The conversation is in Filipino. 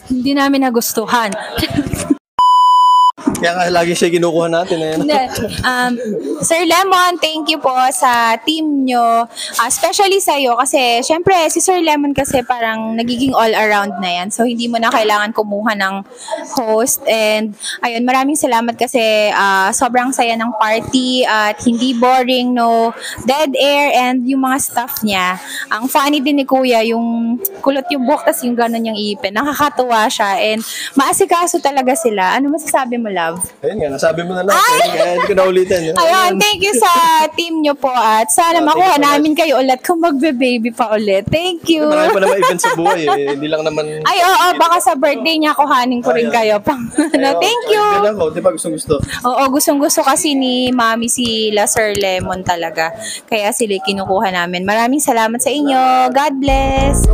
Hindi namin nagustuhan. Kaya nga lagi siya kinukuha natin. Sir Lemon, thank you po sa team nyo. Especially sa'yo kasi syempre si Sir Lemon kasi parang nagiging all around na yan. So hindi mo na kailangan kumuha ng host. And ayun, maraming salamat kasi sobrang saya ng party at hindi boring, no dead air, and yung mga staff niya. Ang funny din ni Kuya, yung kulot yung buhok tas yung gano'n yung ipin. Nakakatuwa siya and maasikaso talaga sila. Ano masasabi mo, love? Ayun nga, nasabi mo na lang. Kaya hindi ko na ulitin. Ayun, thank you sa team nyo po at sana makuha namin kayo ulit kung magbe-baby pa ulit. Thank you. Marami pa naman events sa buhay eh. Hindi lang naman... Ay, oo, baka sa birthday niya kuhanin ko rin kayo. Thank you. Ganun ko, di ba gustong-gusto? Oo, gustong-gusto kasi ni Mami sila Sir Lemon talaga. Kaya sila kinukuha namin. Maraming salamat sa inyo. God bless.